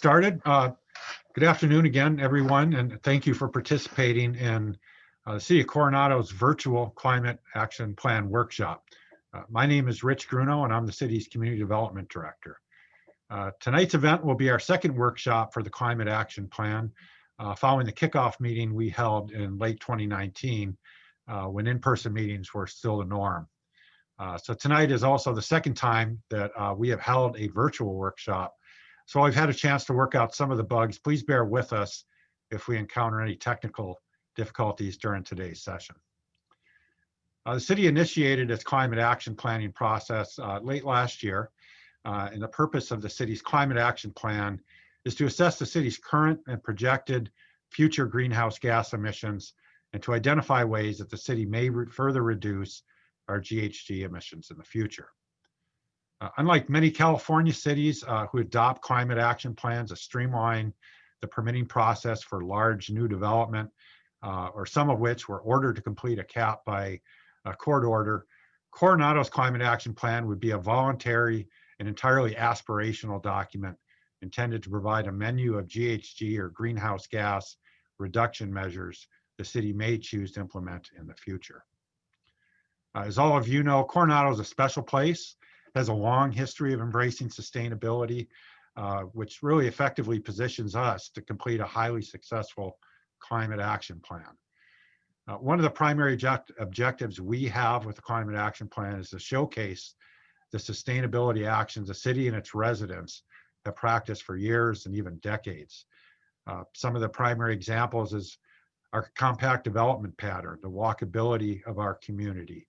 Started. Good afternoon again, everyone, and thank you for participating in the City of Coronado's virtual Climate Action Plan workshop. My name is Rich Gruno, and I'm the city's Community Development Director. Tonight's event will be our second workshop for the Climate Action Plan, following the kickoff meeting we held in late 2019, when in-person meetings were still the norm. So tonight is also the second time that we have held a virtual workshop. So I've had a chance to work out some of the bugs. Please bear with us if we encounter any technical difficulties during today's session. The city initiated its climate action planning process late last year, and the purpose of the city's climate action plan is to assess the city's current and projected future greenhouse gas emissions and to identify ways that the city may further reduce our GHG emissions in the future. Unlike many California cities who adopt climate action plans to streamline the permitting process for large new development, or some of which were ordered to complete a CAP by a court order, Coronado's climate action plan would be a voluntary and entirely aspirational document intended to provide a menu of GHG or greenhouse gas reduction measures the city may choose to implement in the future. As all of you know, Coronado is a special place, has a long history of embracing sustainability, which really effectively positions us to complete a highly successful climate action plan. One of the primary objectives we have with the climate action plan is to showcase the sustainability actions the city and its residents have practiced for years and even decades. Some of the primary examples is our compact development pattern, the walkability of our community,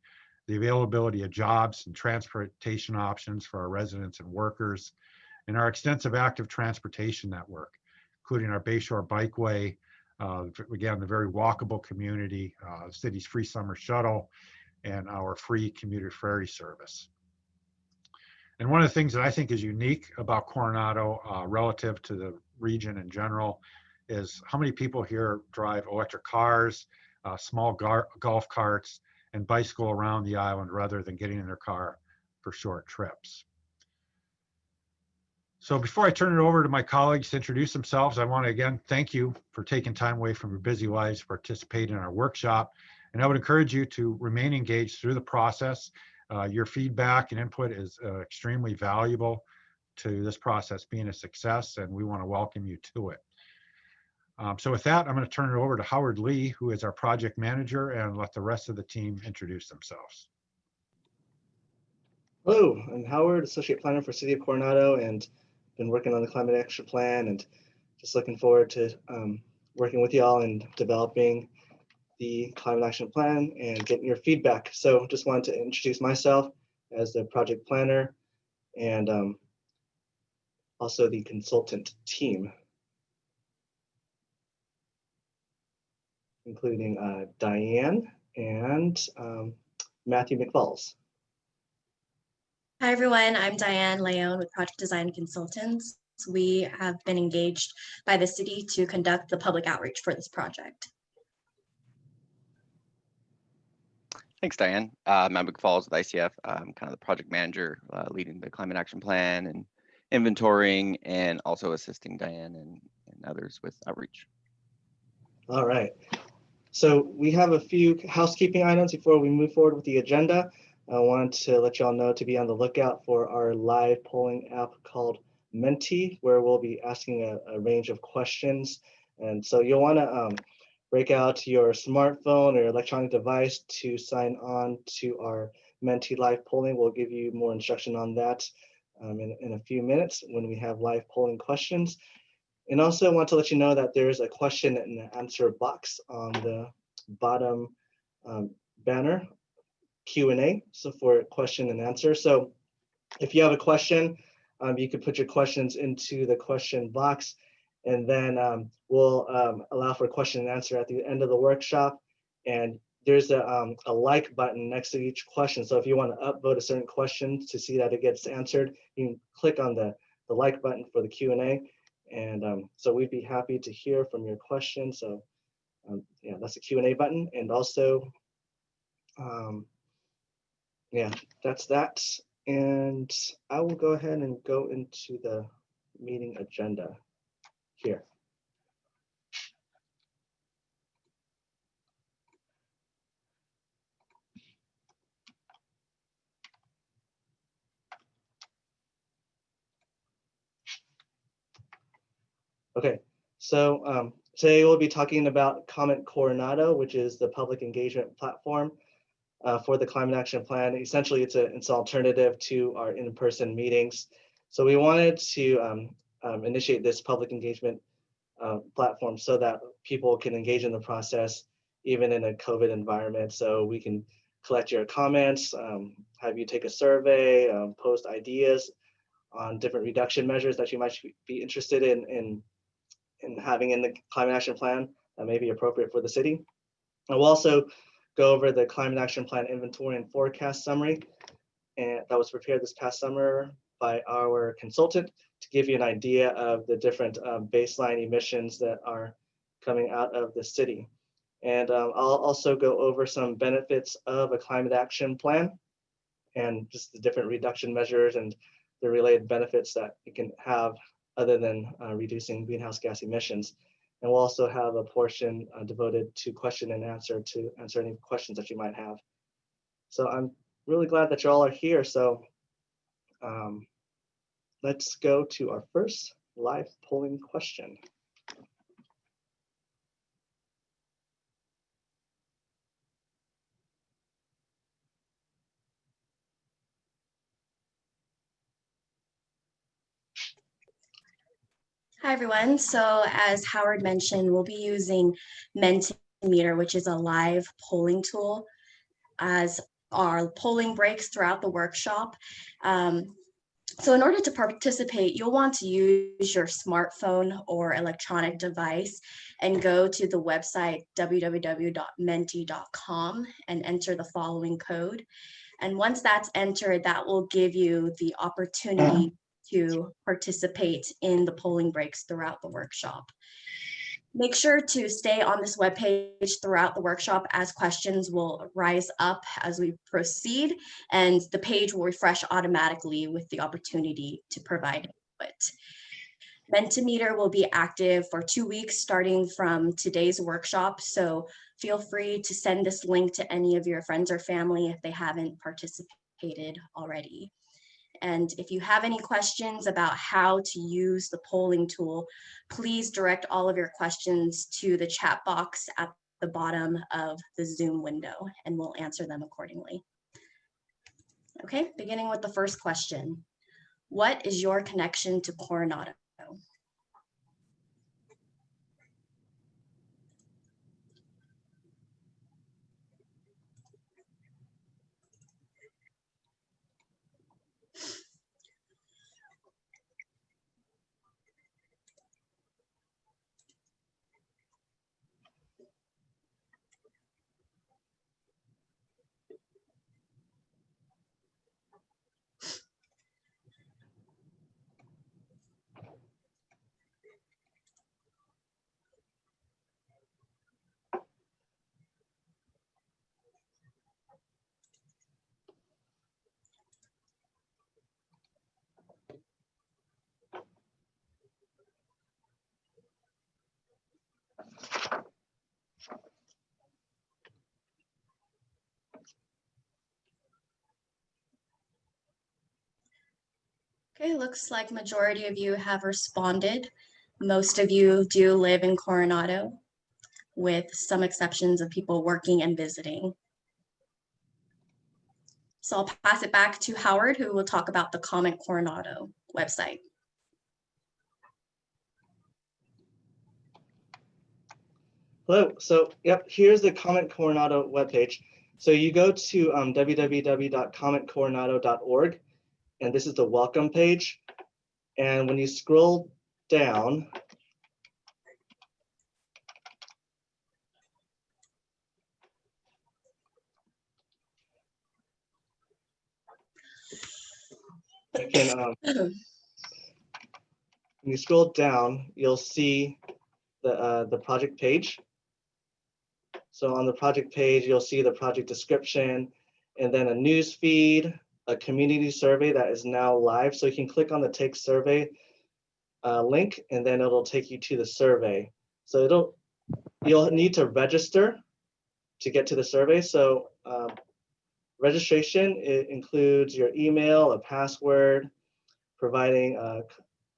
the availability of jobs and transportation options for our residents and workers, and our extensive active transportation network, including our Bayshore Bikeway, again, the very walkable community, the city's free summer shuttle, and our free commuter ferry service. And one of the things that I think is unique about Coronado relative to the region in general is how many people here drive electric cars, small golf carts, and bicycle around the island rather than getting in their car for short trips. So before I turn it over to my colleagues to introduce themselves, I want to again thank you for taking time away from your busy lives to participate in our workshop. And I would encourage you to remain engaged through the process. Your feedback and input is extremely valuable to this process being a success, and we want to welcome you to it. So with that, I'm going to turn it over to Howard Lee, who is our project manager, and let the rest of the team introduce themselves. Hello, I'm Howard, Associate Planner for City of Coronado, and been working on the Climate Action Plan, and just looking forward to working with y'all and developing the Climate Action Plan and getting your feedback. So just wanted to introduce myself as the project planner and also the consultant team, including Diane and Matthew McFalls. Hi, everyone. I'm Diane Leone with Project Design Consultants. We have been engaged by the city to conduct the public outreach for this project. Thanks, Diane. Matt McFalls with ICF. I'm kind of the project manager leading the climate action plan and inventorying, and also assisting Diane and others with outreach. All right. So we have a few housekeeping items before we move forward with the agenda. I wanted to let y'all know to be on the lookout for our live polling app called Menti, where we'll be asking a range of questions. And so you'll want to break out your smartphone or electronic device to sign on to our Menti live polling. We'll give you more instruction on that in a few minutes when we have live polling questions. And also I want to let you know that there's a question and answer box on the bottom banner, Q&A, so for question and answer. So if you have a question, you can put your questions into the question box, and then we'll allow for question and answer at the end of the workshop. And there's a like button next to each question. So if you want to upvote a certain question to see that it gets answered, you can click on the like button for the Q&A. And so we'd be happy to hear from your questions. So yeah, that's the Q&A button. And also, yeah, that's that. And I will go ahead and go into the meeting agenda. here. Okay, so today we'll be talking about Comment Coronado, which is the public engagement platform for the Climate Action Plan. Essentially, it's an alternative to our in-person meetings. So we wanted to initiate this public engagement platform so that people can engage in the process, even in a COVID environment. So we can collect your comments, have you take a survey, post ideas on different reduction measures that you might be interested in having in the Climate Action Plan that may be appropriate for the city. And we'll also go over the Climate Action Plan inventory and forecast summary, and that was prepared this past summer by our consultant to give you an idea of the different baseline emissions that are coming out of the city. And I'll also go over some benefits of a climate action plan and just the different reduction measures and the related benefits that it can have other than reducing greenhouse gas emissions. And we'll also have a portion devoted to question and answer to answer any questions that you might have. So I'm really glad that you all are here. So let's go to our first live polling question. Hi, everyone. So as Howard mentioned, we'll be using Mentimeter, which is a live polling tool, as our polling breaks throughout the workshop. So in order to participate, you'll want to use your smartphone or electronic device and go to the website www.menti.com and enter the following code. And once that's entered, that will give you the opportunity to participate in the polling breaks throughout the workshop. Make sure to stay on this webpage throughout the workshop, as questions will rise up as we proceed, and the page will refresh automatically with the opportunity to provide input. Mentimeter will be active for 2 weeks starting from today's workshop, so feel free to send this link to any of your friends or family if they haven't participated already. And if you have any questions about how to use the polling tool, please direct all of your questions to the chat box at the bottom of the Zoom window, and we'll answer them accordingly. Okay, beginning with the first question. What is your connection to Coronado? Okay, looks like majority of you have responded. Most of you do live in Coronado, with some exceptions of people working and visiting. So I'll pass it back to Howard, who will talk about the Comment Coronado website. Hello, so yep, here's the Comment Coronado webpage. So you go to www.commentcoronado.org, and this is the welcome page. And when you scroll down, you can, when you scroll down, you'll see the project page. So on the project page, you'll see the project description, and then a news feed, a community survey that is now live. So you can click on the Take Survey link, and then it'll take you to the survey. So you'll need to register to get to the survey. So registration, it includes your email, a password, providing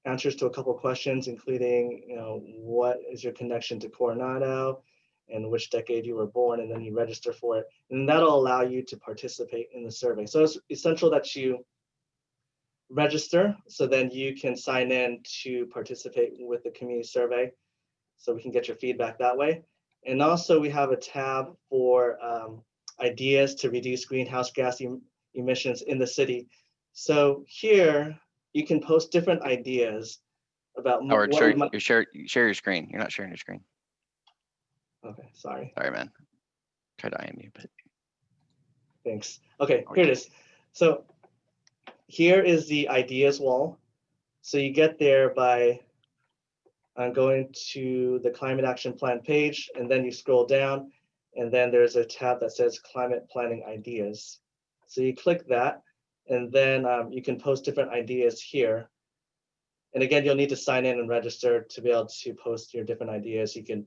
answers to a couple questions, including, what is your connection to Coronado and which decade you were born, and then you register for it. And that'll allow you to participate in the survey. So it's essential that you register so then you can sign in to participate with the community survey so we can get your feedback that way. And also we have a tab for ideas to reduce greenhouse gas emissions in the city. So here you can post different ideas about Howard, what share you might. share your screen. You're not sharing your screen. Okay, sorry. Sorry, man. Tried to IM you, but Thanks. Okay, here it is. So here is the ideas wall. So you get there by going to the climate action plan page, and then you scroll down, and then there's a tab that says climate planning ideas. So you click that, and then you can post different ideas here. And again, you'll need to sign in and register to be able to post your different ideas. You can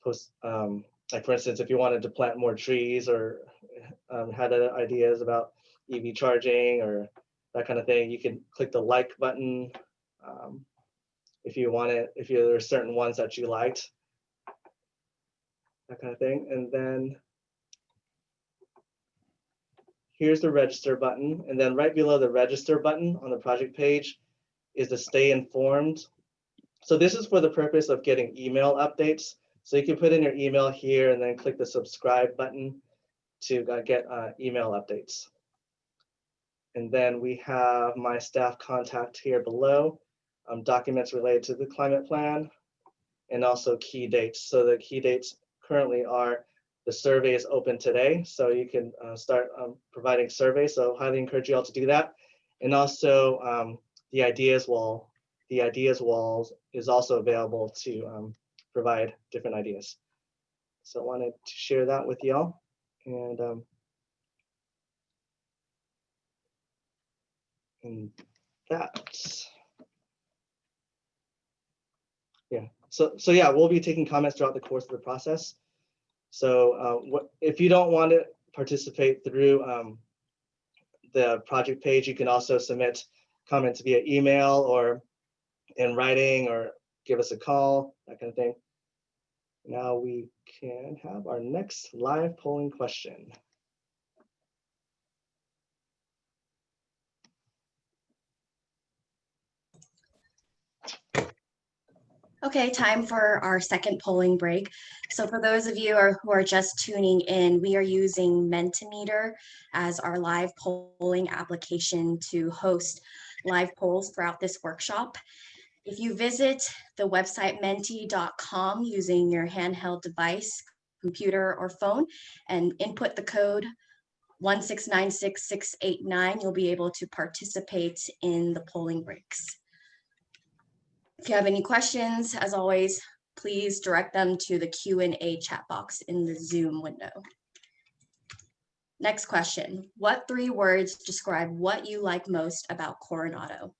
post, like for instance, if you wanted to plant more trees or had ideas about EV charging or that kind of thing, you can click the like button if you want it, if there are certain ones that you liked, that kind of thing. And then here's the register button. And then right below the register button on the project page is the stay informed. So this is for the purpose of getting email updates. So you can put in your email here and then click the subscribe button to get email updates. And then we have my staff contact here below, documents related to the climate plan, and also key dates. So the key dates currently are the survey is open today, so you can start providing surveys. So highly encourage you all to do that. And also the ideas wall. The ideas walls is also available to provide different ideas. So I wanted to share that with y'all. And that's, yeah. So yeah, we'll be taking comments throughout the course of the process. So if you don't want to participate through the project page, you can also submit comments via email or in writing or give us a call, that kind of thing. Now we can have our next live polling question. Okay, time for our second polling break. So for those of you who are just tuning in, we are using Mentimeter as our live polling application to host live polls throughout this workshop. If you visit the website menti.com using your handheld device, computer or phone, and input the code 1696689, you'll be able to participate in the polling breaks. If you have any questions, as always, please direct them to the Q&A chat box in the Zoom window. Next question. What 3 words describe what you like most about Coronado?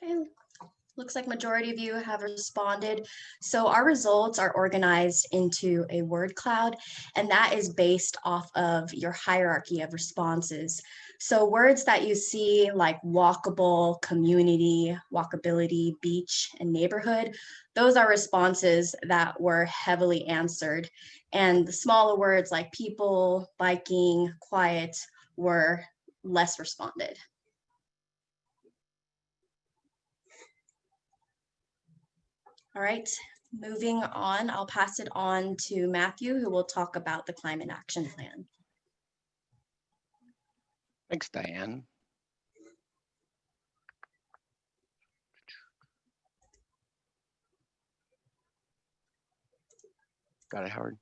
Okay. Looks like majority of you have responded. So our results are organized into a word cloud, and that is based off of your hierarchy of responses. So words that you see like walkable, community, walkability, beach, and neighborhood, those are responses that were heavily answered. And the smaller words like people, biking, quiet were less responded. All right, moving on, I'll pass it on to Matthew, who will talk about the climate action plan. Thanks, Diane. Got it, Howard.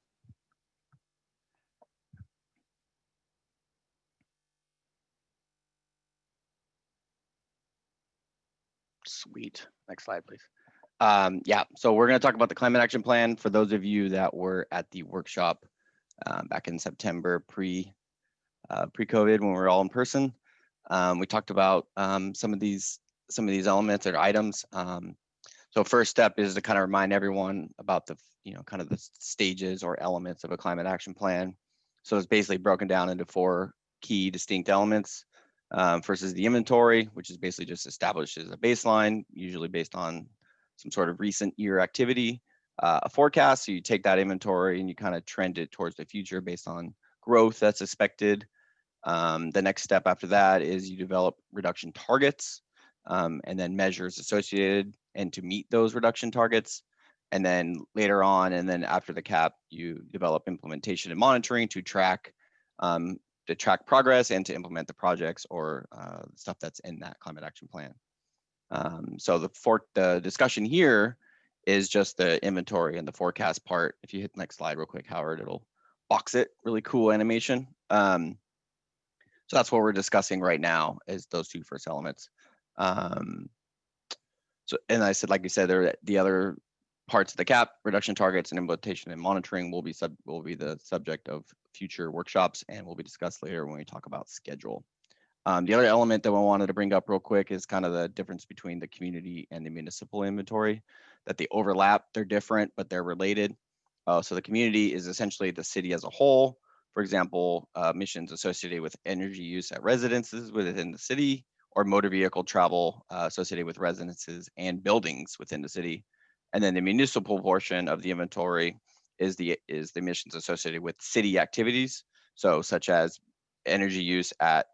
Sweet. Next slide, please. Yeah, so we're going to talk about the climate action plan for those of you that were at the workshop back in September pre-COVID when we were all in person. We talked about some of these elements or items. So first step is to kind of remind everyone about the kind of the stages or elements of a climate action plan. So it's basically broken down into 4 key distinct elements. First is the inventory, which is basically just established as a baseline, usually based on some sort of recent year activity. A forecast, so you take that inventory and you kind of trend it towards the future based on growth that's expected. The next step after that is you develop reduction targets and then measures associated and to meet those reduction targets. And then later on, and then after the cap, you develop implementation and monitoring to track progress and to implement the projects or stuff that's in that climate action plan. So the discussion here is just the inventory and the forecast part. If you hit the next slide real quick, Howard, it'll box it, really cool animation. So that's what we're discussing right now is those 2 first elements. So, and I said, like you said, there the other parts of the cap, reduction targets and implementation and monitoring will be the subject of future workshops and will be discussed later when we talk about schedule. The other element that I wanted to bring up real quick is kind of the difference between the community and the municipal inventory, that they overlap, they're different, but they're related. So the community is essentially the city as a whole. For example, emissions associated with energy use at residences within the city or motor vehicle travel associated with residences and buildings within the city. And then the municipal portion of the inventory is the emissions associated with city activities. So such as energy use at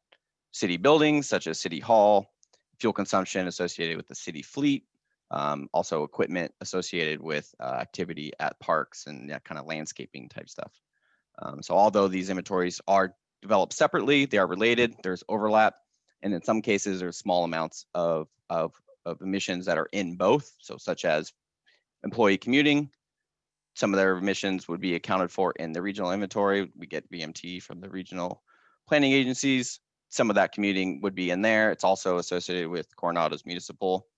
city buildings, such as City Hall, fuel consumption associated with the city fleet, also equipment associated with activity at parks and that kind of landscaping type stuff. So although these inventories are developed separately, they are related, there's overlap. And in some cases, there's small amounts of emissions that are in both. So such as employee commuting, some of their emissions would be accounted for in the regional inventory. We get VMT from the regional planning agencies. Some of that commuting would be in there. It's also associated with Coronado's municipal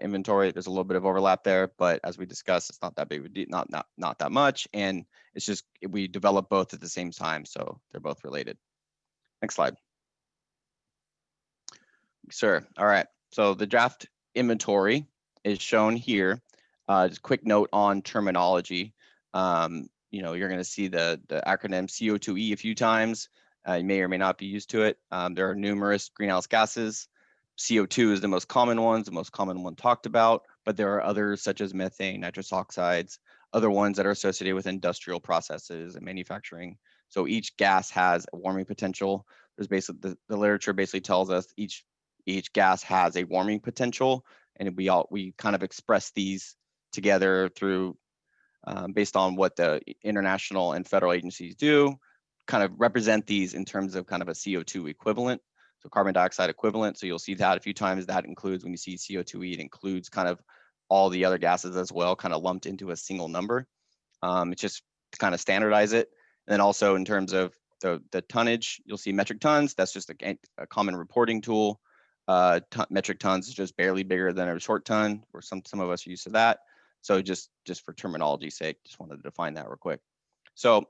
inventory. There's a little bit of overlap there, but as we discussed, it's not that big, not that much. And it's just, we develop both at the same time. So they're both related. Next slide. Sure. All right. So the draft inventory is shown here. Just a quick note on terminology. You're going to see the acronym CO2e a few times. You may or may not be used to it. There are numerous greenhouse gases. CO2 is the most common one talked about, but there are others such as methane, nitrous oxides, other ones that are associated with industrial processes and manufacturing. So each gas has a warming potential. There's basically the literature basically tells us each gas has a warming potential, and we kind of express these together through based on what the international and federal agencies do, kind of represent these in terms of kind of a CO2 equivalent, so carbon dioxide equivalent. So you'll see that a few times. That includes, when you see CO2e, it includes kind of all the other gases as well, kind of lumped into a single number. It's just to kind of standardize it. And then also in terms of the tonnage, you'll see metric tons. That's just a common reporting tool. Metric tons is just barely bigger than a short ton, or some of us are used to that. So just for terminology's sake, just wanted to define that real quick. So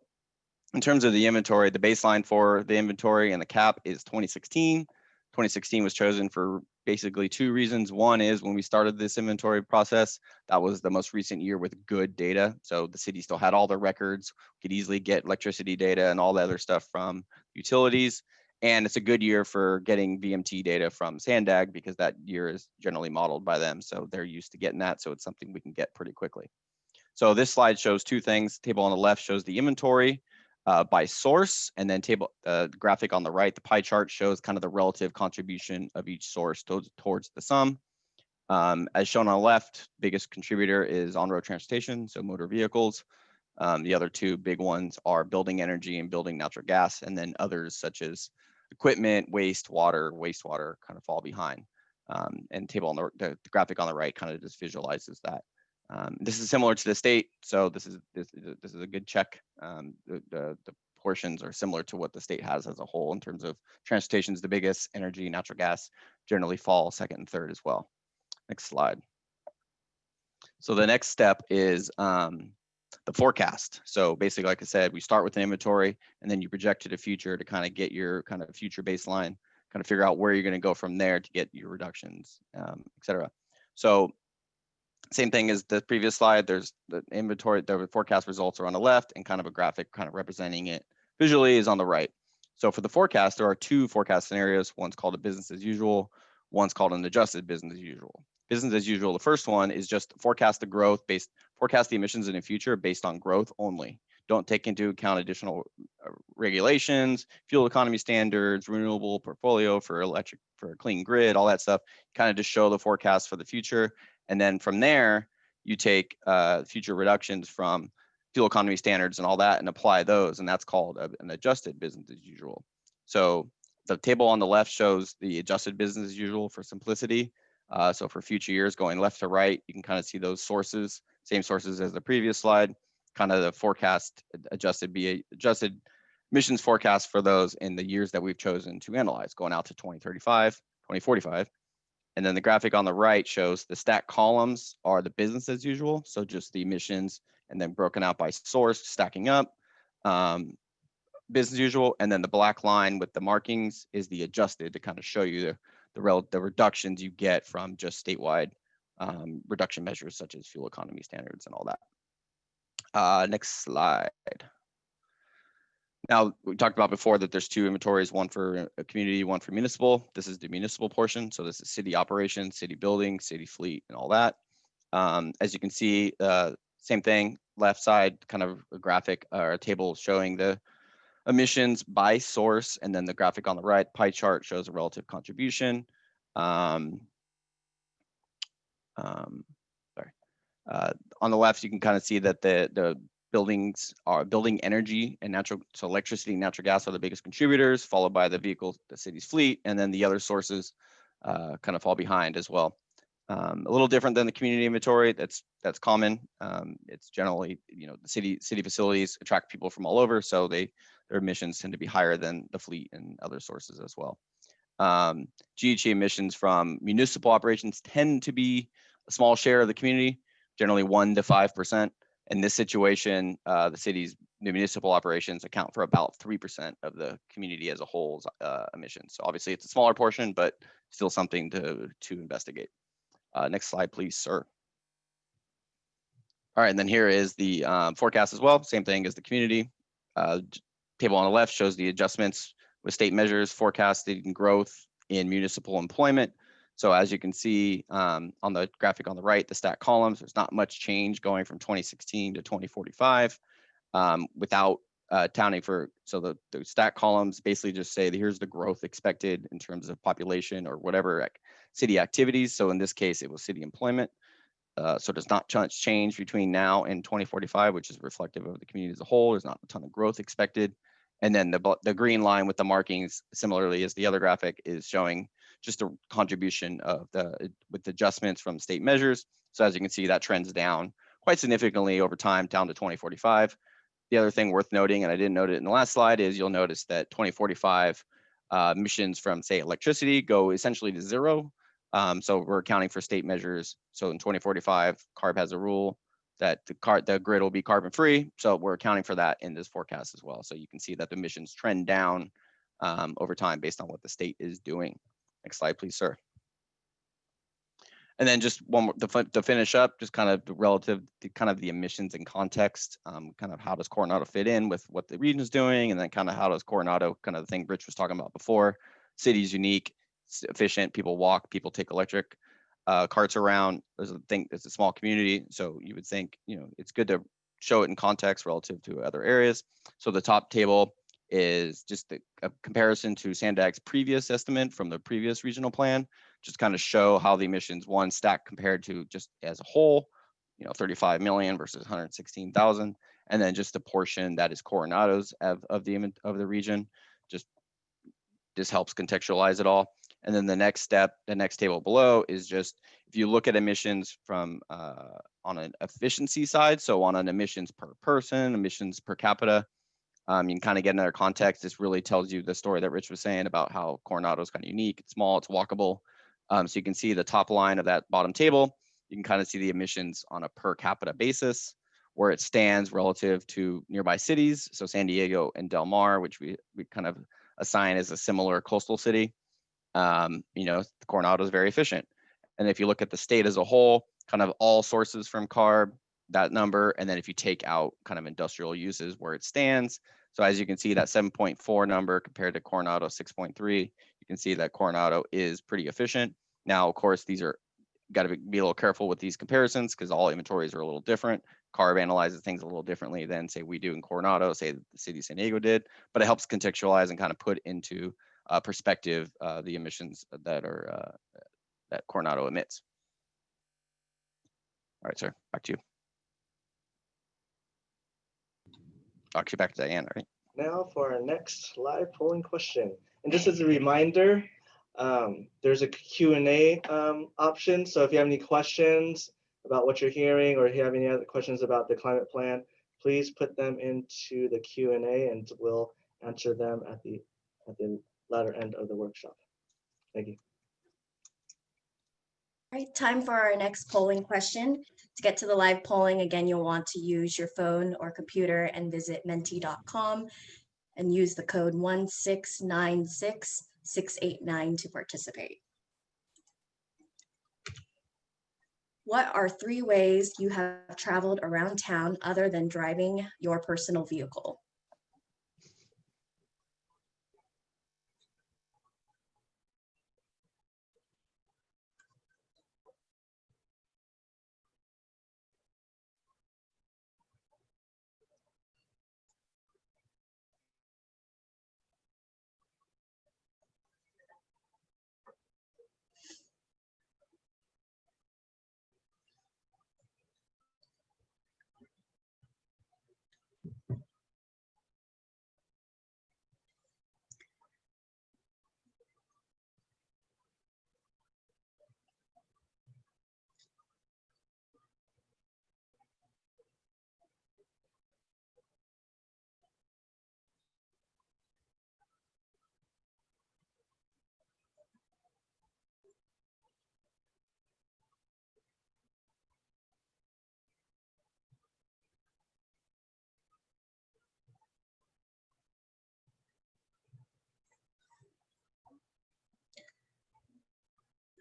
in terms of the inventory, the baseline for the inventory and the cap is 2016. 2016 was chosen for basically two reasons. One is when we started this inventory process, that was the most recent year with good data. So the city still had all their records, could easily get electricity data and all the other stuff from utilities. And it's a good year for getting VMT data from Sandag because that year is generally modeled by them. So they're used to getting that. So it's something we can get pretty quickly. So this slide shows two things. Table on the left shows the inventory by source, and then the graphic on the right, the pie chart shows kind of the relative contribution of each source towards the sum. As shown on the left, biggest contributor is on-road transportation, so motor vehicles. The other two big ones are building energy and building natural gas, and then others such as equipment, wastewater kind of fall behind. And table on the graphic on the right kind of just visualizes that. This is similar to the state, so this is a good check. The portions are similar to what the state has as a whole in terms of transportation is the biggest, energy, natural gas generally fall second and third as well. Next slide. So the next step is the forecast. So basically, like I said, we start with an inventory and then you project to the future to kind of get your kind of future baseline, kind of figure out where you're going to go from there to get your reductions, et cetera. So same thing as the previous slide, there's the inventory, the forecast results are on the left and kind of a graphic kind of representing it visually is on the right. So for the forecast, there are two forecast scenarios. One's called a business as usual. One's called an adjusted business as usual. Business as usual, the first one is just forecast the growth forecast the emissions in the future based on growth only. Don't take into account additional regulations, fuel economy standards, renewable portfolio for electric, for a clean grid, all that stuff. Kind of just show the forecast for the future. And then from there, you take future reductions from fuel economy standards and all that and apply those. And that's called an adjusted business as usual. So the table on the left shows the adjusted business as usual for simplicity. So for future years going left to right, you can kind of see those sources, same sources as the previous slide, kind of the forecast adjusted emissions forecast for those in the years that we've chosen to analyze going out to 2035, 2045. And then the graphic on the right shows the stack columns are the business as usual. So just the emissions and then broken out by source, stacking up, business as usual. And then the black line with the markings is the adjusted to kind of show you the reductions you get from just statewide reduction measures such as fuel economy standards and all that. Next slide. Now, we talked about before that there's two inventories, one for a community, one for municipal. This is the municipal portion. So this is city operations, city building, city fleet, and all that. As you can see, same thing, left side, kind of a graphic or a table showing the emissions by source. And then the graphic on the right, pie chart, shows a relative contribution. On the left, you can kind of see that the buildings are building energy and so electricity and natural gas are the biggest contributors, followed by the vehicles, the city's fleet, and then the other sources kind of fall behind as well. A little different than the community inventory. That's common. It's generally, the city facilities attract people from all over, so their emissions tend to be higher than the fleet and other sources as well. GHG emissions from municipal operations tend to be a small share of the community, generally 1 to 5%. In this situation, the municipal operations account for about 3% of the community as a whole's emissions. So obviously it's a smaller portion, but still something to investigate. Next slide, please, sir. All right, and then here is the forecast as well. Same thing as the community. Table on the left shows the adjustments with state measures forecasting growth in municipal employment. So as you can see on the graphic on the right, the stack columns, there's not much change going from 2016 to 2045 without accounting for, so the stack columns basically just say here's the growth expected in terms of population or whatever city activities. So in this case, it was city employment. So there's not much change between now and 2045, which is reflective of the community as a whole. There's not a ton of growth expected. And then the green line with the markings, similarly as the other graphic, is showing just a contribution of with adjustments from state measures. So as you can see, that trends down quite significantly over time down to 2045. The other thing worth noting, and I didn't note it in the last slide, is you'll notice that 2045 emissions from, say, electricity go essentially to zero. So we're accounting for state measures. So in 2045, CARB has a rule that the grid will be carbon free. So we're accounting for that in this forecast as well. So you can see that the emissions trend down over time based on what the state is doing. Next slide, please, sir. And then just one more to finish up, just kind of relative to kind of the emissions and context, kind of how does Coronado fit in with what the region is doing, and then kind of how does Coronado, kind of the thing Rich was talking about before, city's unique, it's efficient, people walk, people take electric carts around. There's a thing, it's a small community, so you would think, you know, it's good to show it in context relative to other areas. So the top table is just a comparison to Sandag's previous estimate from the previous regional plan, just kind of show how the emissions one stack compared to just as a whole, you know, 35 million versus 116,000, and then just the portion that is Coronado's of the region. Just helps contextualize it all. And then the next step, the next table below is just, if you look at emissions from on an efficiency side, so on an emissions per person, emissions per capita, you can kind of get another context. This really tells you the story that Rich was saying about how Coronado is kind of unique. It's small, it's walkable. So you can see the top line of that bottom table. You can kind of see the emissions on a per capita basis, where it stands relative to nearby cities. So San Diego and Del Mar, which we kind of assign as a similar coastal city. You know, Coronado is very efficient. And if you look at the state as a whole, kind of all sources from CARB, that number, and then if you take out kind of industrial uses, where it stands. So as you can see, that 7.4 number compared to Coronado 6.3, you can see that Coronado is pretty efficient. Now, of course, these are got to be a little careful with these comparisons because all inventories are a little different. CARB analyzes things a little differently than, say, we do in Coronado, say the city of San Diego did, but it helps contextualize and kind of put into perspective the emissions that are that Coronado emits. All right, sir, back to you. Actually, back to Diane, all right? Now for our next live polling question. And just as a reminder, there's a Q&A option. So if you have any questions about what you're hearing, or if you have any other questions about the climate plan, please put them into the Q&A and we'll answer them at the latter end of the workshop. Thank you. All right, time for our next polling question. To get to the live polling, again, you'll want to use your phone or computer and visit menti.com and use the code 1696689 to participate. What are 3 ways you have traveled around town other than driving your personal vehicle?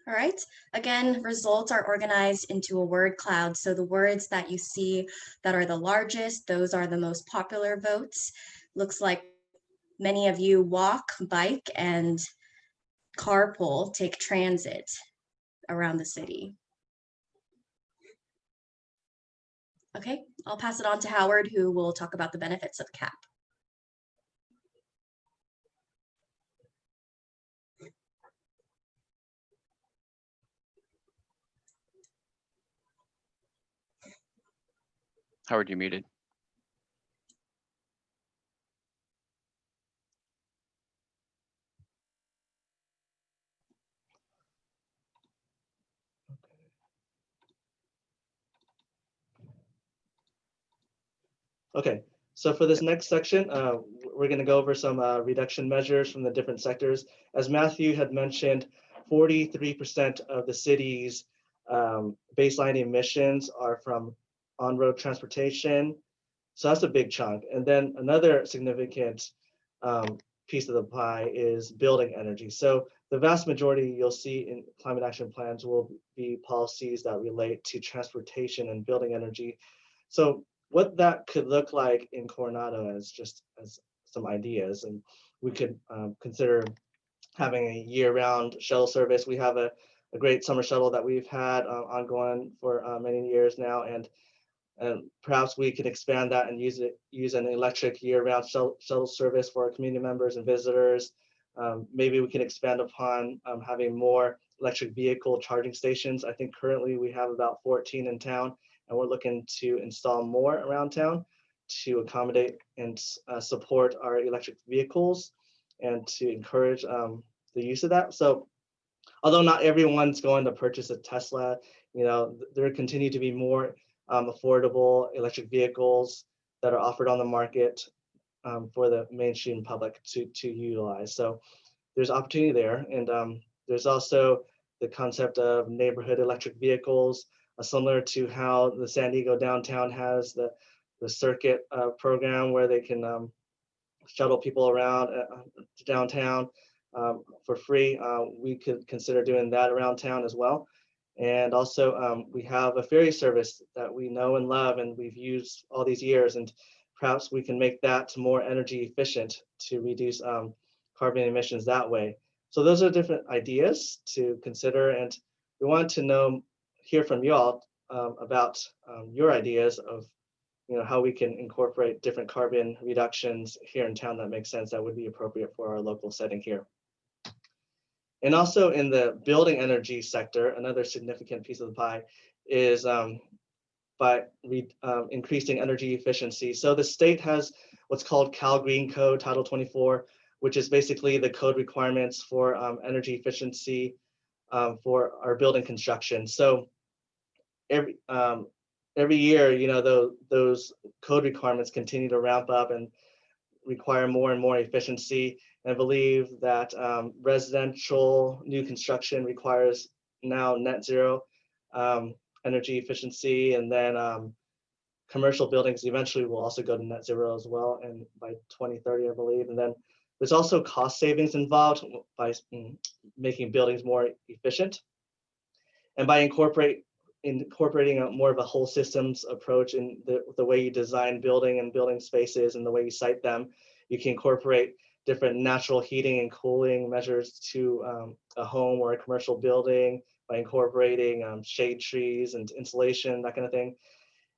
All right, again, results are organized into a word cloud. So the words that you see that are the largest, those are the most popular votes. Looks like many of you walk, bike, and carpool, take transit around the city. Okay, I'll pass it on to Howard, who will talk about the benefits of CAP. Howard, you muted. Okay, so for this next section, we're going to go over some reduction measures from the different sectors. As Matthew had mentioned, 43% of the city's baseline emissions are from on-road transportation. So that's a big chunk. And then another significant piece of the pie is building energy. So the vast majority you'll see in climate action plans will be policies that relate to transportation and building energy. So what that could look like in Coronado as just as some ideas, and we could consider having a year-round shuttle service. We have a great summer shuttle that we've had ongoing for many years now, and perhaps we could expand that and use an electric year-round shuttle service for our community members and visitors. Maybe we can expand upon having more electric vehicle charging stations. I think currently we have about 14 in town, and we're looking to install more around town to accommodate and support our electric vehicles and to encourage the use of that. So although not everyone's going to purchase a Tesla, there continue to be more affordable electric vehicles that are offered on the market for the mainstream public to utilize. So there's opportunity there. And there's also the concept of neighborhood electric vehicles, similar to how the San Diego downtown has the circuit program where they can shuttle people around to downtown for free. We could consider doing that around town as well. And also we have a ferry service that we know and love and we've used all these years, and perhaps we can make that more energy efficient to reduce carbon emissions that way. So those are different ideas to consider, and we want to hear from you all about your ideas of how we can incorporate different carbon reductions here in town that makes sense, that would be appropriate for our local setting here. And also in the building energy sector, another significant piece of the pie is by increasing energy efficiency. So the state has what's called Cal Green Code, Title 24, which is basically the code requirements for energy efficiency for our building construction. So every year, those code requirements continue to ramp up and require more and more efficiency. And I believe that residential new construction requires now net zero energy efficiency, and then commercial buildings eventually will also go to net zero as well, and by 2030, I believe. And then there's also cost savings involved by making buildings more efficient, and by incorporating more of a whole systems approach in the way you design building spaces and the way you site them. You can incorporate different natural heating and cooling measures to a home or a commercial building by incorporating shade trees and insulation, that kind of thing.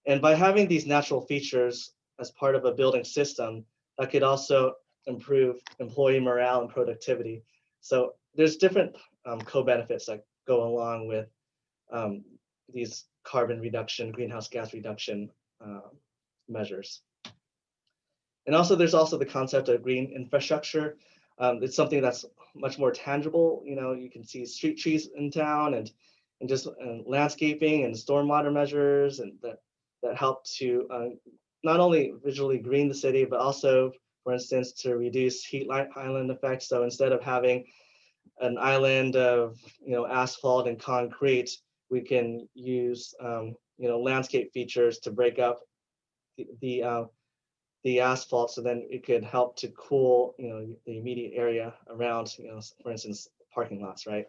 And by having these natural features as part of a building system, that could also improve employee morale and productivity. So there's different co-benefits that go along with these carbon reduction, greenhouse gas reduction measures. And also there's also the concept of green infrastructure. It's something that's much more tangible. You can see street trees in town and just landscaping and stormwater measures, and that help to not only visually green the city, but also, for instance, to reduce heat island effects. So instead of having an island of asphalt and concrete, we can use landscape features to break up the asphalt, so then it could help to cool the immediate area around, for instance, parking lots, right?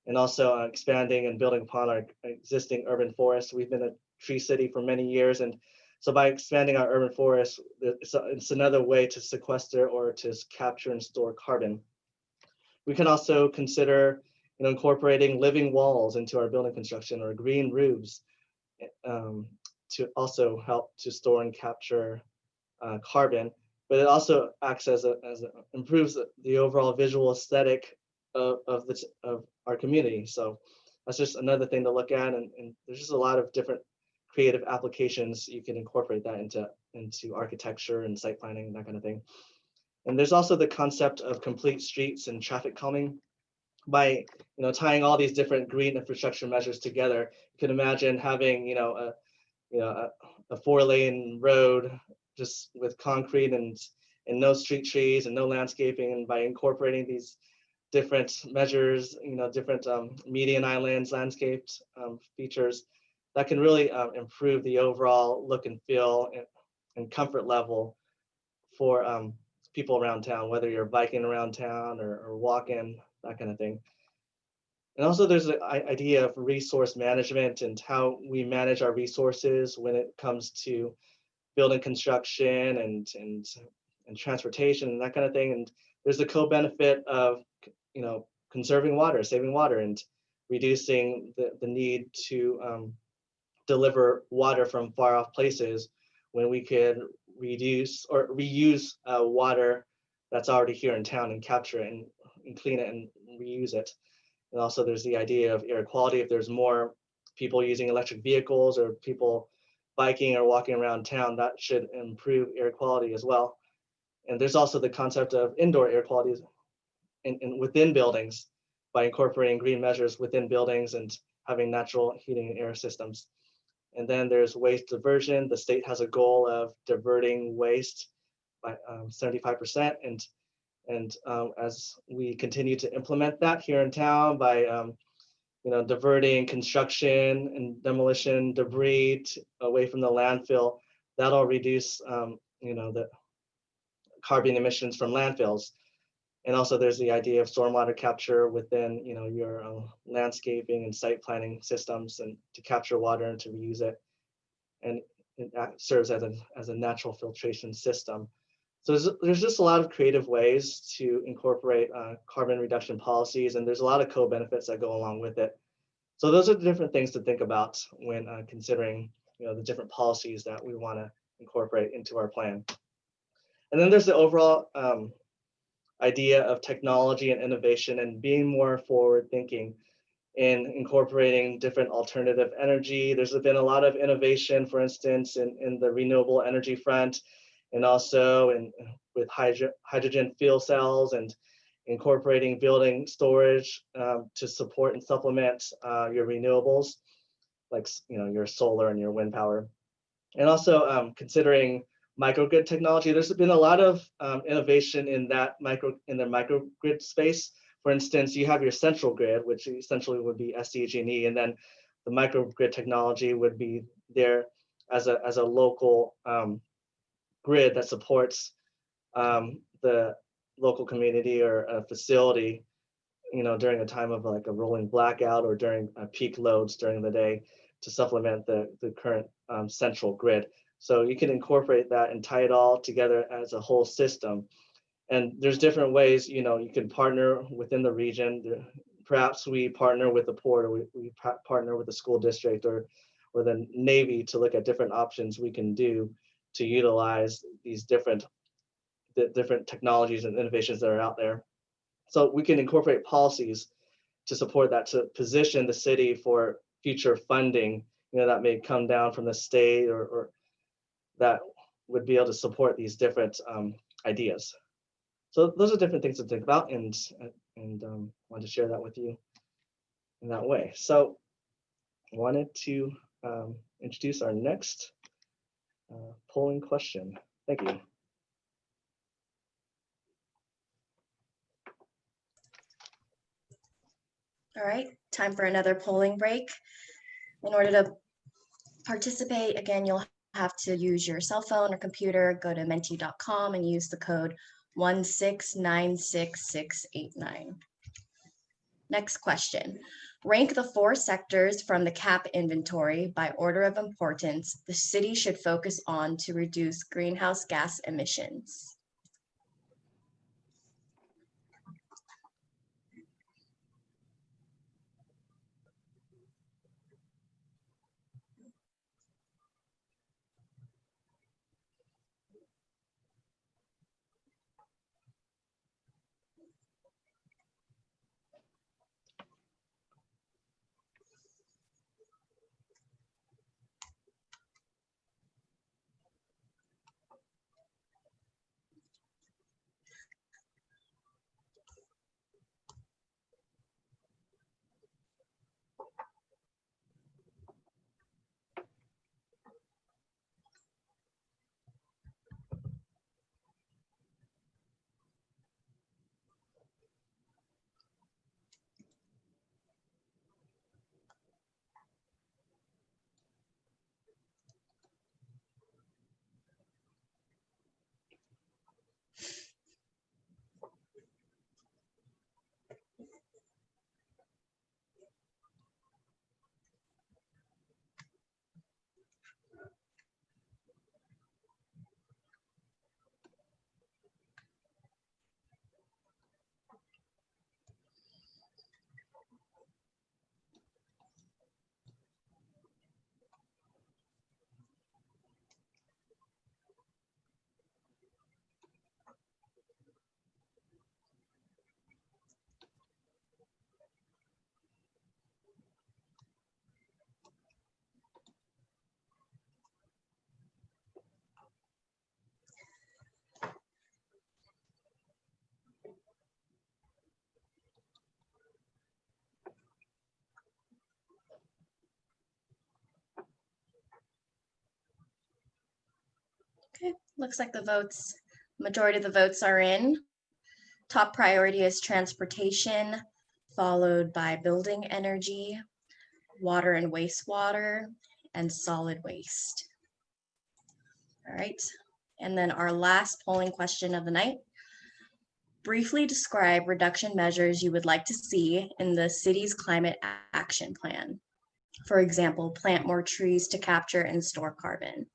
And also expanding and building upon our existing urban forests. We've been a tree city for many years, and so by expanding our urban forests, it's another way to sequester or to capture and store carbon. We can also consider incorporating living walls into our building construction, or green roofs, to also help to store and capture carbon, but it also acts as improves the overall visual aesthetic of our community. So that's just another thing to look at, and there's just a lot of different creative applications you can incorporate that into architecture and site planning and that kind of thing. And there's also the concept of complete streets and traffic calming. By tying all these different green infrastructure measures together, you can imagine having a 4-lane road just with concrete and no street trees and no landscaping. And by incorporating these different measures, different median islands, landscaped features, that can really improve the overall look and feel and comfort level for people around town, whether you're biking around town or walking, that kind of thing. And also there's the idea of resource management and how we manage our resources when it comes to building construction and transportation and that kind of thing. And there's the co-benefit of, conserving water, saving water, and reducing the need to deliver water from far off places when we could reduce or reuse water that's already here in town and capture it and clean it and reuse it. And also there's the idea of air quality. If there's more people using electric vehicles or people biking or walking around town, that should improve air quality as well. And there's also the concept of indoor air quality in within buildings by incorporating green measures within buildings and having natural heating and air systems. And then there's waste diversion. The state has a goal of diverting waste by 75%. And as we continue to implement that here in town by diverting construction and demolition debris away from the landfill, that'll reduce the carbon emissions from landfills. And also there's the idea of stormwater capture within your landscaping and site planning systems, and to capture water and to reuse it. And it serves as a natural filtration system. So there's just a lot of creative ways to incorporate carbon reduction policies, and there's a lot of co-benefits that go along with it. So those are the different things to think about when considering the different policies that we want to incorporate into our plan. And then there's the overall idea of technology and innovation and being more forward thinking in incorporating different alternative energy. There's been a lot of innovation, for instance, in the renewable energy front, and also with hydrogen fuel cells and incorporating building storage to support and supplement your renewables, like your solar and your wind power. And also considering microgrid technology. There's been a lot of innovation in the microgrid space. For instance, you have your central grid, which essentially would be SDG&E, and then the microgrid technology would be there as a local grid that supports the local community or a facility, during a time of like a rolling blackout or during peak loads during the day to supplement the current central grid. So you can incorporate that and tie it all together as a whole system. And there's different ways, you can partner within the region. Perhaps we partner with the port, or we partner with the school district or the Navy to look at different options we can do to utilize these different technologies and innovations that are out there. So we can incorporate policies to support that, to position the city for future funding, that may come down from the state or that would be able to support these different ideas. So those are different things to think about, and want to share that with you in that way. So I wanted to introduce our next polling question. Thank you. All right, time for another polling break. In order to participate, again, you'll have to use your cell phone or computer, go to menti.com and use the code 1696689. Next question. Rank the 4 sectors from the CAP inventory by order of importance the city should focus on to reduce greenhouse gas emissions. Looks like majority of the votes are in. Top priority is transportation, followed by building energy, water and wastewater, and solid waste. All right, and then our last polling question of the night. Briefly describe reduction measures you would like to see in the city's climate action plan. For example, plant more trees to capture and store carbon.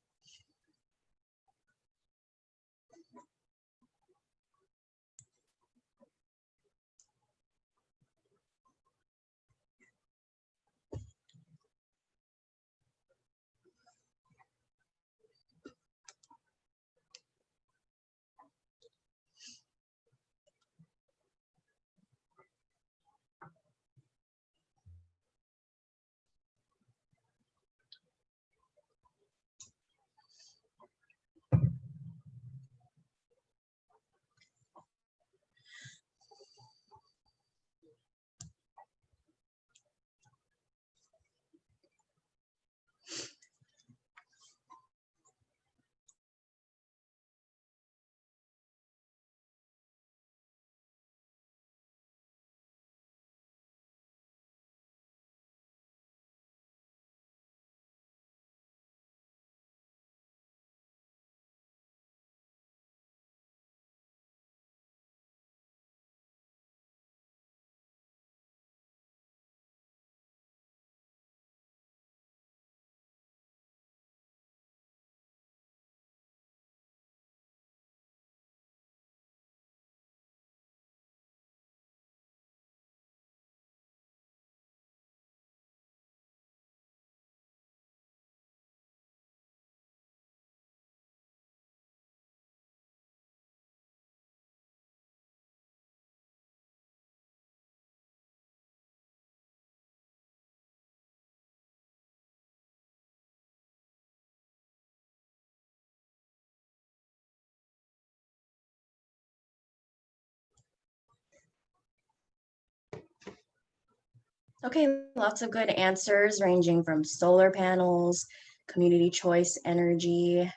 Okay, lots of good answers ranging from solar panels, community choice energy,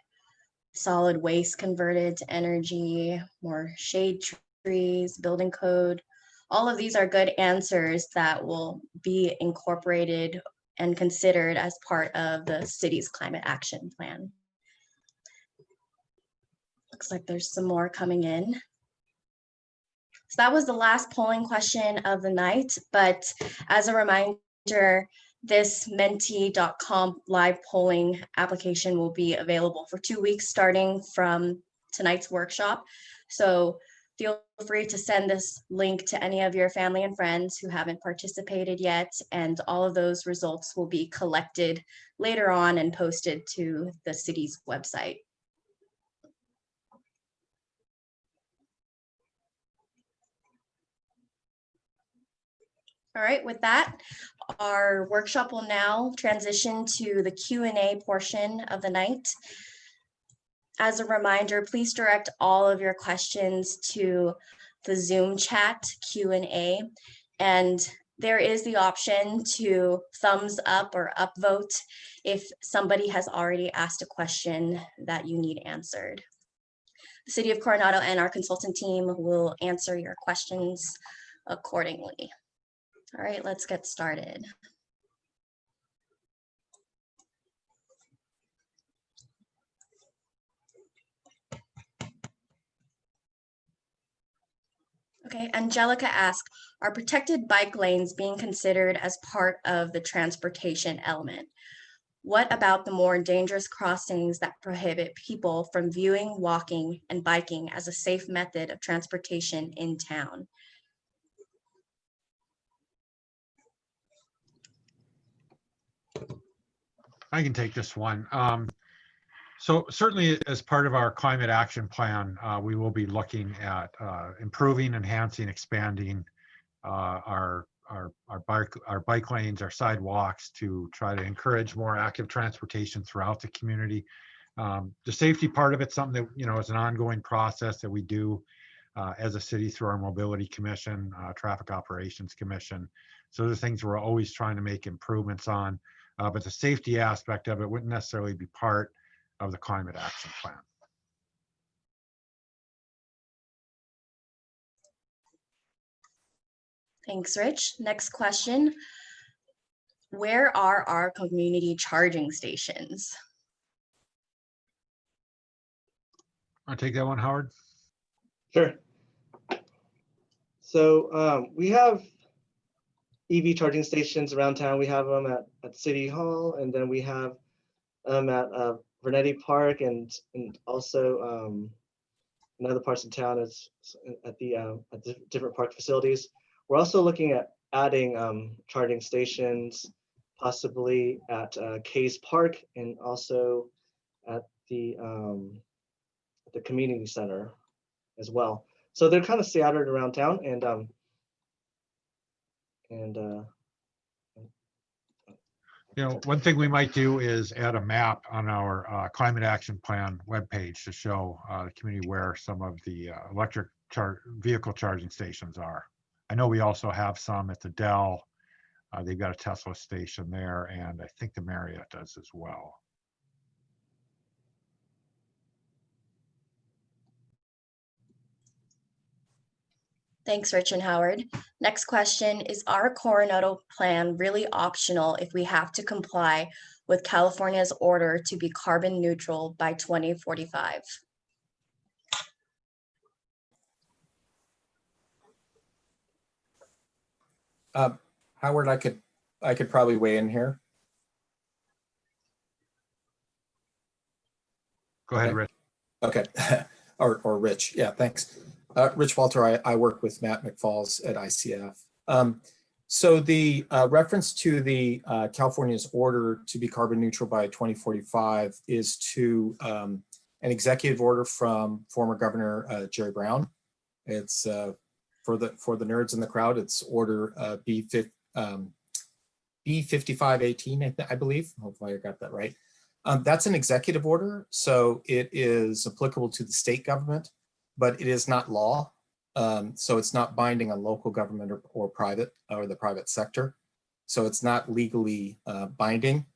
solid waste converted to energy, more shade trees, building code. All of these are good answers that will be incorporated and considered as part of the city's climate action plan. Looks like there's some more coming in. So that was the last polling question of the night, but as a reminder, this menti.com live polling application will be available for 2 weeks starting from tonight's workshop. So feel free to send this link to any of your family and friends who haven't participated yet, and all of those results will be collected later on and posted to the city's website. All right, with that, our workshop will now transition to the Q&A portion of the night. As a reminder, please direct all of your questions to the Zoom chat Q&A, and there is the option to thumbs up or upvote if somebody has already asked a question that you need answered. The City of Coronado and our consultant team will answer your questions accordingly. All right, let's get started. Okay, Angelica asked, are protected bike lanes being considered as part of the transportation element? What about the more dangerous crossings that prohibit people from viewing, walking, and biking as a safe method of transportation in town? I can take this one. So certainly as part of our climate action plan, we will be looking at improving, enhancing, expanding our bike lanes, our sidewalks to try to encourage more active transportation throughout the community. The safety part of it's something that, you know, is an ongoing process that we do as a city through our Mobility Commission, Traffic Operations Commission. So those are things we're always trying to make improvements on. But the safety aspect of it wouldn't necessarily be part of the climate action plan. Thanks, Rich. Next question. Where are our community charging stations? Want to take that one, Howard? Sure. So we have EV charging stations around town. We have them at City Hall, and then we have them at Vernetti Park, and also in other parts of town is at the different park facilities. We're also looking at adding charging stations, possibly at Case Park and also at the community center as well. So they're kind of scattered around town, and You know, one thing we might do is add a map on our climate action plan webpage to show the community where some of the electric vehicle charging stations are. I know we also have some at the Dell. They've got a Tesla station there, and I think the Marriott does as well. Thanks, Rich and Howard. Next question, is our Coronado plan really optional if we have to comply with California's order to be carbon neutral by 2045? Howard, I could probably weigh in here. Go ahead, Okay. Rich. Okay, or Rich, yeah, thanks. Rich Walter, I work with Matt McFalls at ICF. So the reference to the California's order to be carbon neutral by 2045 is to an executive order from former Governor Jerry Brown. It's for the nerds in the crowd, it's order B5518, I believe. Hopefully I got that right. That's an executive order, so it is applicable to the state government, but it is not law. So it's not binding on local government or private or the private sector. So it's not legally binding.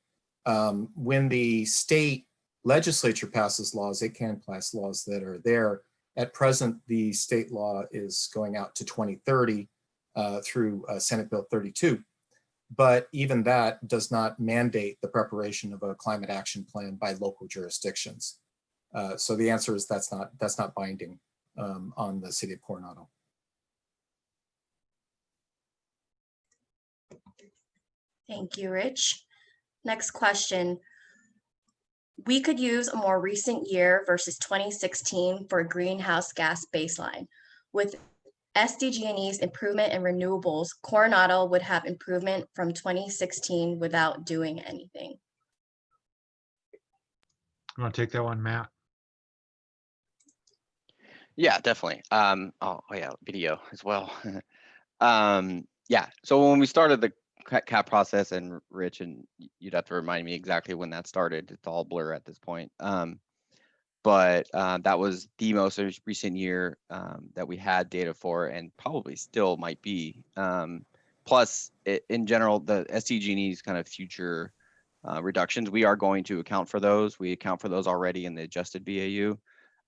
When the state legislature passes laws, it can pass laws that are there. At present, the state law is going out to 2030 through Senate Bill 32. But even that does not mandate the preparation of a climate action plan by local jurisdictions. So the answer is that's not binding on the city of Coronado. Thank you, Rich. Next question. We could use a more recent year versus 2016 for a greenhouse gas baseline. With SDG&E's improvement in renewables, Coronado would have improvement from 2016 without doing anything. You want to take that one, Matt? Yeah, definitely. Oh yeah, video as well. Yeah, so when we started the CAP process, and Rich, and you'd have to remind me exactly when that started. It's all blur at this point. But that was the most recent year that we had data for, and probably still might be. Plus, in general, the SDG&E's kind of future reductions, we are going to account for those. We account for those already in the adjusted BAU.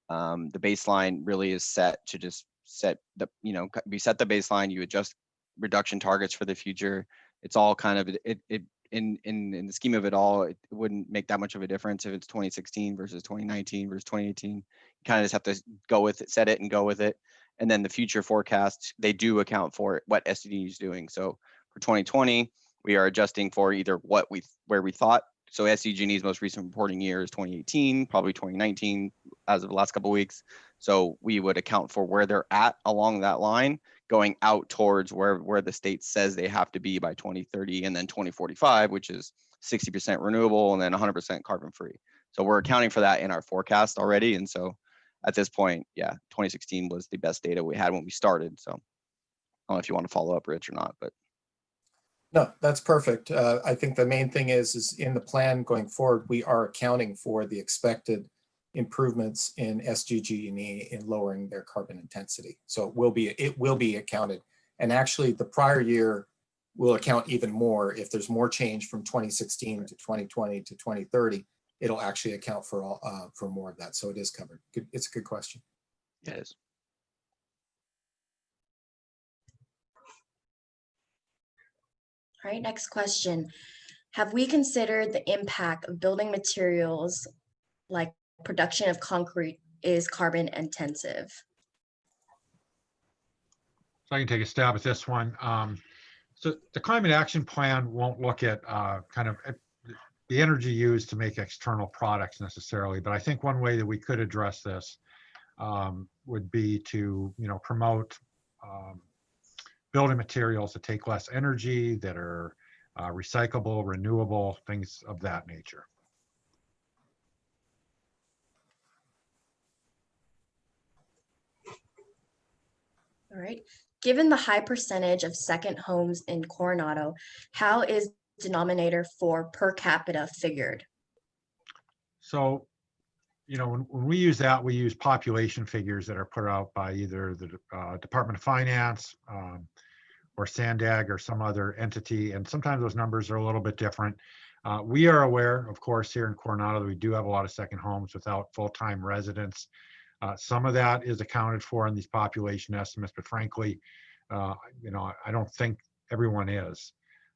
The baseline really is set to just set the, we set the baseline, you adjust reduction targets for the future. It's all kind of, in the scheme of it all, it wouldn't make that much of a difference if it's 2016 versus 2019 versus 2018. You kind of just have to go with it, set it and go with it. And then the future forecasts, they do account for what SDG is doing. So for 2020, we are adjusting for either where we thought. So SDG&E's most recent reporting year is 2018, probably 2019 as of the last couple of weeks. So we would account for where they're at along that line, going out towards where the state says they have to be by 2030, and then 2045, which is 60% renewable and then 100% carbon free. So we're accounting for that in our forecast already. And so at this point, yeah, 2016 was the best data we had when we started. So I don't know if you want to follow up, Rich, or not, but. No, that's perfect. I think the main thing is in the plan going forward, we are accounting for the expected improvements in SDG&E in lowering their carbon intensity. So it will be accounted. And actually the prior year will account even more. If there's more change from 2016 to 2020 to 2030, it'll actually account for more of that. So it is covered. It's a good question. It is. All right, next question. Have we considered the impact of building materials like production of concrete is carbon intensive? So I can take a stab at this one. So the climate action plan won't look at the energy used to make external products necessarily, but I think one way that we could address this would be to, promote building materials that take less energy, that are recyclable, renewable, things of that nature. All right. Given the high percentage of second homes in Coronado, how is denominator for per capita figured? So, when we use that, we use population figures that are put out by either the Department of Finance or Sandag or some other entity. And sometimes those numbers are a little bit different. We are aware, of course, here in Coronado, that we do have a lot of second homes without full-time residents. Some of that is accounted for in these population estimates, but frankly, I don't think everyone is.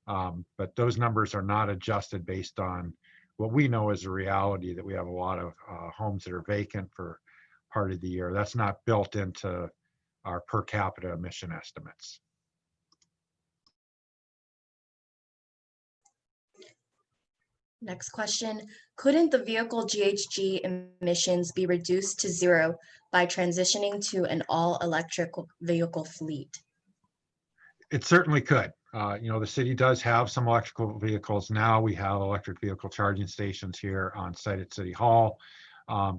But those numbers are not adjusted based on what we know is a reality, that we have a lot of homes that are vacant for part of the year. That's not built into our per capita emission estimates. Next question, couldn't the vehicle GHG emissions be reduced to zero by transitioning to an all-electric vehicle fleet? It certainly could. The city does have some electrical vehicles now. We have electric vehicle charging stations here on site at City Hall.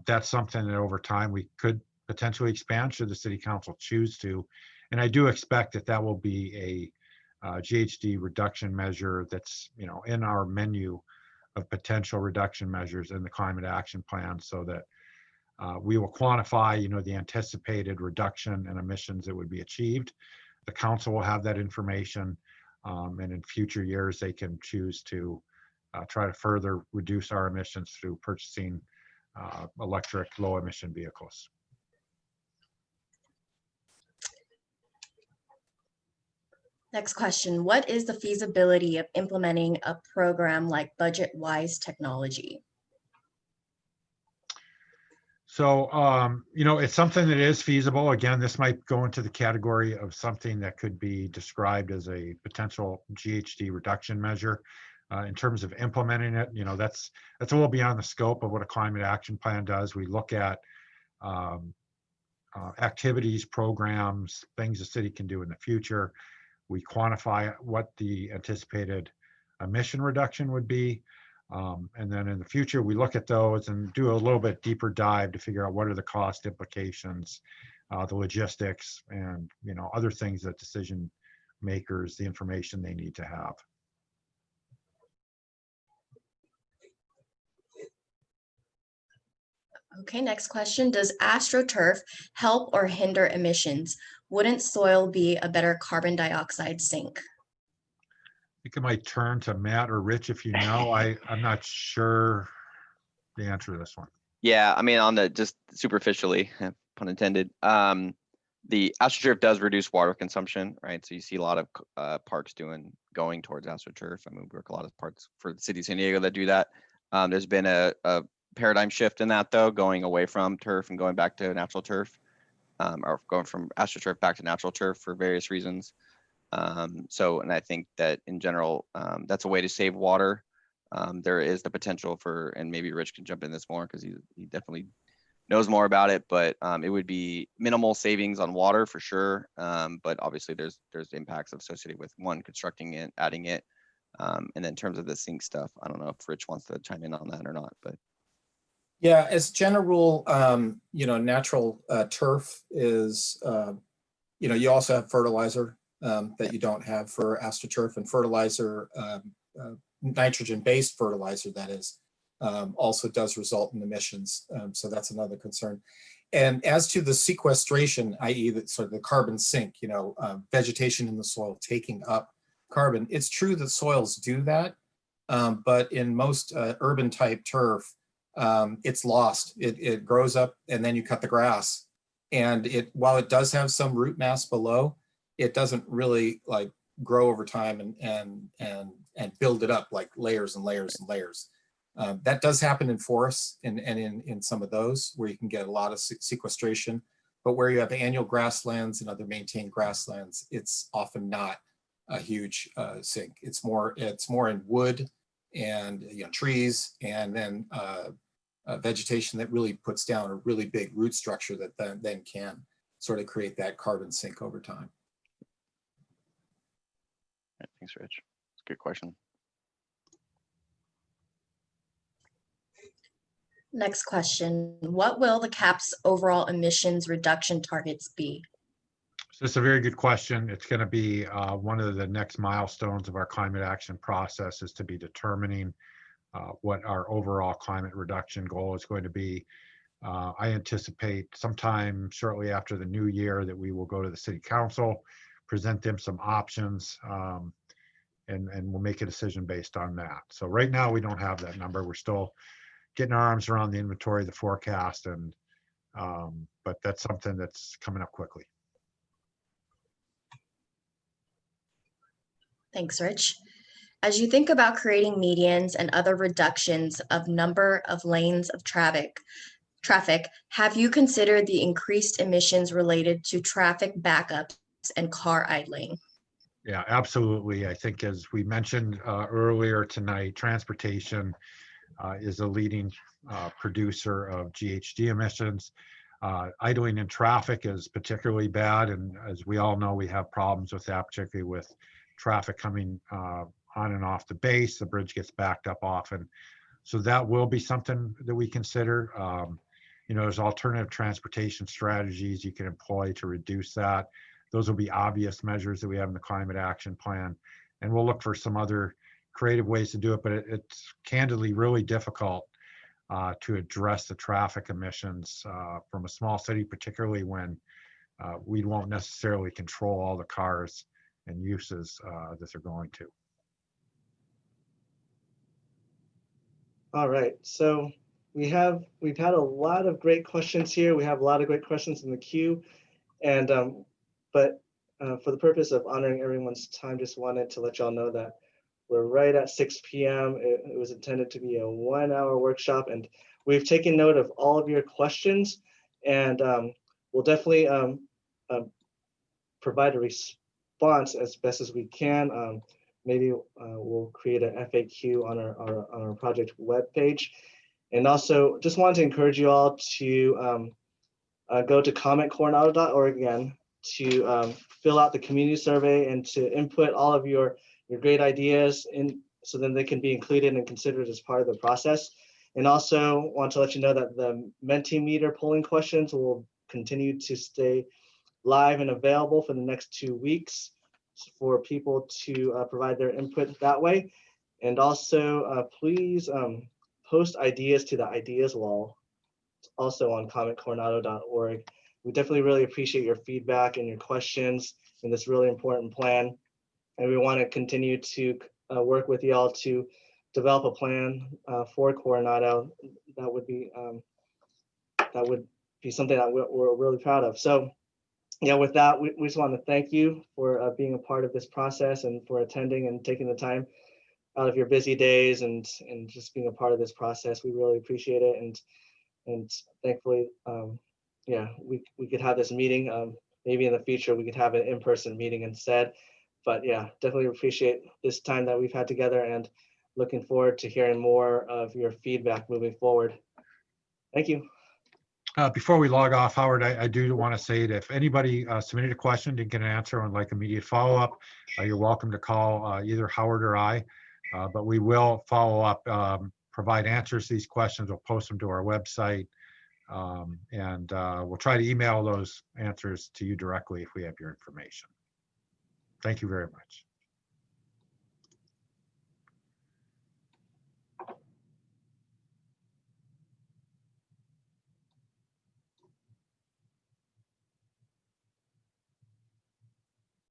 That's something that over time we could potentially expand should the city council choose to. And I do expect that that will be a GHG reduction measure that's, in our menu of potential reduction measures in the climate action plan, so that we will quantify, the anticipated reduction in emissions that would be achieved. The council will have that information, and in future years, they can choose to try to further reduce our emissions through purchasing electric low emission vehicles. Next question, what is the feasibility of implementing a program like budget-wise technology? So, it's something that is feasible. Again, this might go into the category of something that could be described as a potential GHG reduction measure. In terms of implementing it, that's a little beyond the scope of what a climate action plan does. We look at activities, programs, things the city can do in the future. We quantify what the anticipated emission reduction would be. And then in the future, we look at those and do a little bit deeper dive to figure out what are the cost implications, the logistics, and other things that decision makers, the information they need to have. Okay, next question. Does AstroTurf help or hinder emissions? Wouldn't soil be a better carbon dioxide sink? I think I might turn to Matt or Rich if you know. I'm not sure the answer to this one. Yeah, I mean, on the just superficially, pun intended, the AstroTurf does reduce water consumption, right? So you see a lot of parks going towards AstroTurf. I mean, we work a lot of parks for the city of San Diego that do that. There's been a paradigm shift in that, though, going away from turf and going back to natural turf, or going from AstroTurf back to natural turf for various reasons. And I think that in general, that's a way to save water. There is the potential for, and maybe Rich can jump in this more because he definitely knows more about it, but it would be minimal savings on water for sure. But obviously there's impacts associated with one, constructing it, adding it. And then in terms of the sink stuff, I don't know if Rich wants to chime in on that or not, but. Yeah, as general, natural turf is, you also have fertilizer that you don't have for AstroTurf, and fertilizer, nitrogen-based fertilizer, that is, also does result in emissions. So that's another concern. And as to the sequestration, i.e. the sort of the carbon sink, vegetation in the soil taking up carbon, it's true that soils do that, but in most urban type turf, it's lost. It grows up and then you cut the grass. And while it does have some root mass below, it doesn't really grow over time and build it up like layers and layers and layers. That does happen in forests and in some of those where you can get a lot of sequestration, but where you have annual grasslands and other maintained grasslands, it's often not a huge sink. It's more in wood and trees, and then vegetation that really puts down a really big root structure that then can sort of create that carbon sink over time. Yeah, thanks, Rich. It's a good question. Next question, what will the CAP's overall emissions reduction targets be? So it's a very good question. It's going to be one of the next milestones of our climate action process is to be determining what our overall climate reduction goal is going to be. I anticipate sometime shortly after the new year that we will go to the city council, present them some options, and we'll make a decision based on that. So right now we don't have that number. We're still getting our arms around the inventory, the forecast, and but that's something that's coming up quickly. Thanks, Rich. As you think about creating medians and other reductions of number of lanes of traffic, have you considered the increased emissions related to traffic backups and car idling? Yeah, absolutely. I think as we mentioned earlier tonight, transportation is a leading producer of GHG emissions. Idling in traffic is particularly bad, and as we all know, we have problems with that, particularly with traffic coming on and off the base. The bridge gets backed up often. So that will be something that we consider. There's alternative transportation strategies you can employ to reduce that. Those will be obvious measures that we have in the climate action plan. And we'll look for some other creative ways to do it, but it's candidly really difficult to address the traffic emissions from a small city, particularly when we won't necessarily control all the cars and uses that they're going to. All right, so we've had a lot of great questions here. We have a lot of great questions in the queue, and but for the purpose of honoring everyone's time, just wanted to let y'all know that we're right at 6 p.m. It was intended to be a 1-hour workshop, and we've taken note of all of your questions, and we'll definitely provide a response as best as we can. Maybe we'll create an FAQ on our project webpage. And also just wanted to encourage you all to go to commentcoronado.org again to fill out the community survey and to input all of your great ideas in, so then they can be included and considered as part of the process. And also want to let you know that the Mentimeter polling questions will continue to stay live and available for the next 2 weeks for people to provide their input that way. And also please post ideas to the ideas wall also on commentcoronado.org. We definitely really appreciate your feedback and your questions in this really important plan. And we want to continue to work with y'all to develop a plan for Coronado that would be something that we're really proud of. So yeah, with that, we just want to thank you for being a part of this process and for attending and taking the time out of your busy days and just being a part of this process. We really appreciate it. And thankfully, yeah, we could have this meeting. Maybe in the future, we could have an in-person meeting instead. But yeah, definitely appreciate this time that we've had together and looking forward to hearing more of your feedback moving forward. Thank you. Before we log off, Howard, I do want to say that if anybody submitted a question, didn't get an answer, and like immediate follow-up, you're welcome to call either Howard or I, but we will follow up, provide answers to these questions. We'll post them to our website, and we'll try to email those answers to you directly if we have your information. Thank you very much.